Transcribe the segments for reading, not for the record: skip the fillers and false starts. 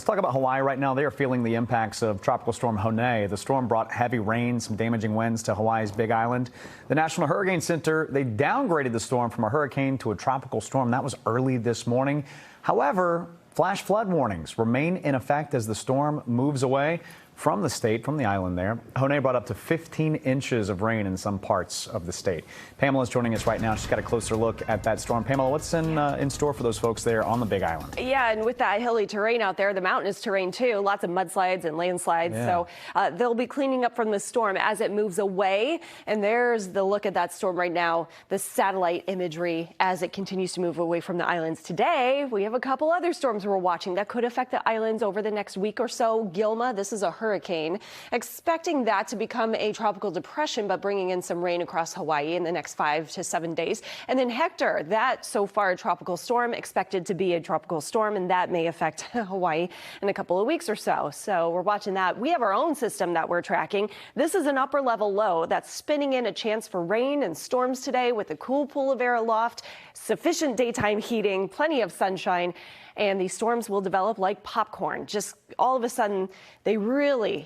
talk about Hawaii right now. They are feeling the impacts of Tropical Storm Hone. The storm brought heavy rain, some damaging winds to Hawaii's Big Island. The National Hurricane Center, they downgraded the storm from a hurricane to a tropical storm. That was early this morning. However, flash flood warnings remain in effect as the storm moves away from the state, from the island there. Hone brought up to 15 inches of rain in some parts of the state. Pamela is joining us right now. She's got a closer look at that storm. Pamela, what's in store for those folks there on the Big Island? Yeah, and with that hilly terrain out there, the mountainous terrain too, lots of mudslides and landslides. Yeah. So they'll be cleaning up from the storm as it moves away. And there's the look at that storm right now, the satellite imagery as it continues to move away from the islands. Today, we have a couple other storms we're watching that could affect the islands over the next week or so. Gilma, this is a hurricane, expecting that to become a tropical depression, but bringing in some rain across Hawaii in the next 5 to 7 days. And then Hector, that so far a tropical storm, expected to be a tropical storm, and that may affect Hawaii in a couple of weeks or so. So we're watching that. We have our own system that we're tracking. This is an upper level low that's spinning in a chance for rain and storms today with a cool pool of air aloft, sufficient daytime heating, plenty of sunshine, and these storms will develop like popcorn. Just all of a sudden, they really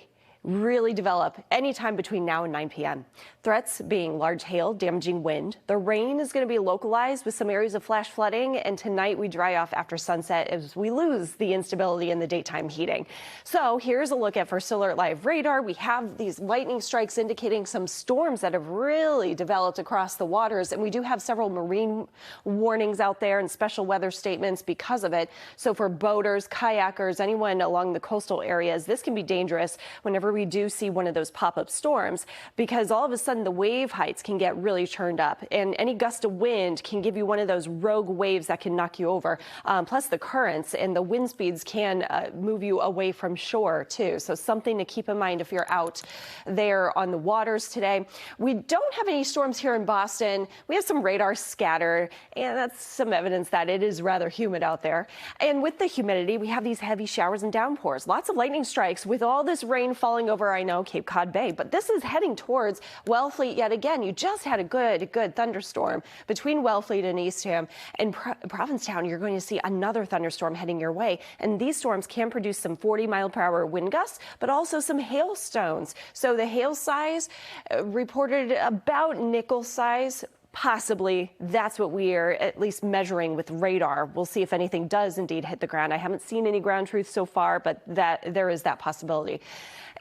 develop anytime between now and 9 p.m. Threats being large hail, damaging wind. The rain is going to be localized with some areas of flash flooding, and tonight we dry off after sunset as we lose the instability in the daytime heating. So here's a look at First Alert Live radar. We have these lightning strikes indicating some storms that have really developed across the waters, and we do have several marine warnings out there and special weather statements because of it. So for boaters, kayakers, anyone along the coastal areas, this can be dangerous whenever we do see one of those pop-up storms, because all of a sudden the wave heights can get really churned up, and any gust of wind can give you one of those rogue waves that can knock you over. Plus the currents and the wind speeds can move you away from shore too. So something to keep in mind if you're out there on the waters today. We don't have any storms here in Boston. We have some radar scatter, and that's some evidence that it is rather humid out there. And with the humidity, we have these heavy showers and downpours. Lots of lightning strikes with all this rain falling over, I know, Cape Cod Bay, but this is heading towards Wellfleet yet again. You just had a good thunderstorm between Wellfleet and Eastham, and Provincetown. You're going to see another thunderstorm heading your way, and these storms can produce some 40-mile-per-hour wind gusts, but also some hailstones. So the hail size reported about nickel size. Possibly that's what we are at least measuring with radar. We'll see if anything does indeed hit the ground. I haven't seen any ground truth so far, but there is that possibility.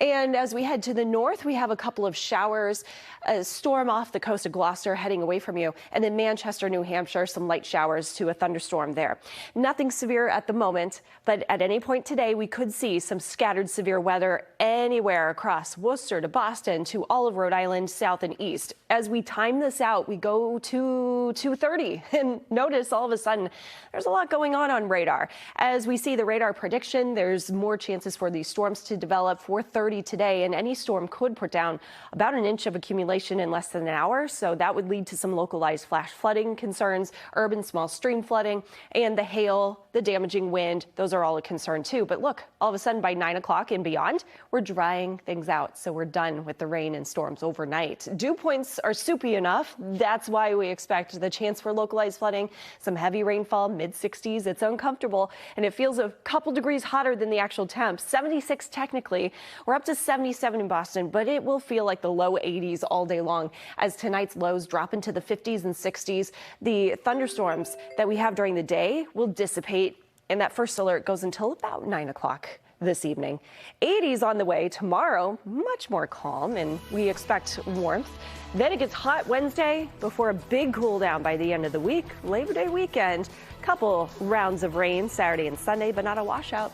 And as we head to the north, we have a couple of showers, a storm off the coast of Gloucester heading away from you, and then Manchester, New Hampshire, some light showers to a thunderstorm there. Nothing severe at the moment, but at any point today, we could see some scattered severe weather anywhere across Worcester to Boston to all of Rhode Island, south and east. As we time this out, we go to 2:30, and notice all of a sudden there's a lot going on radar. As we see the radar prediction, there's more chances for these storms to develop. 4:30 today, and any storm could put down about an inch of accumulation in less than an hour. So that would lead to some localized flash flooding concerns, urban small stream flooding, and the hail, the damaging wind. Those are all a concern too. But look, all of a sudden by 9 o'clock and beyond, we're drying things out. So we're done with the rain and storms overnight. Dew points are soupy enough. That's why we expect the chance for localized flooding, some heavy rainfall, mid-60s. It's uncomfortable, and it feels a couple degrees hotter than the actual temp. 76 technically. We're up to 77 in Boston, but it will feel like the low 80s all day long as tonight's lows drop into the 50s and 60s. The thunderstorms that we have during the day will dissipate, and that first alert goes until about 9 o'clock this evening. 80s on the way tomorrow, much more calm, and we expect warmth. Then it gets hot Wednesday before a big cool down by the end of the week. Labor Day weekend, couple rounds of rain Saturday and Sunday, but not a washout.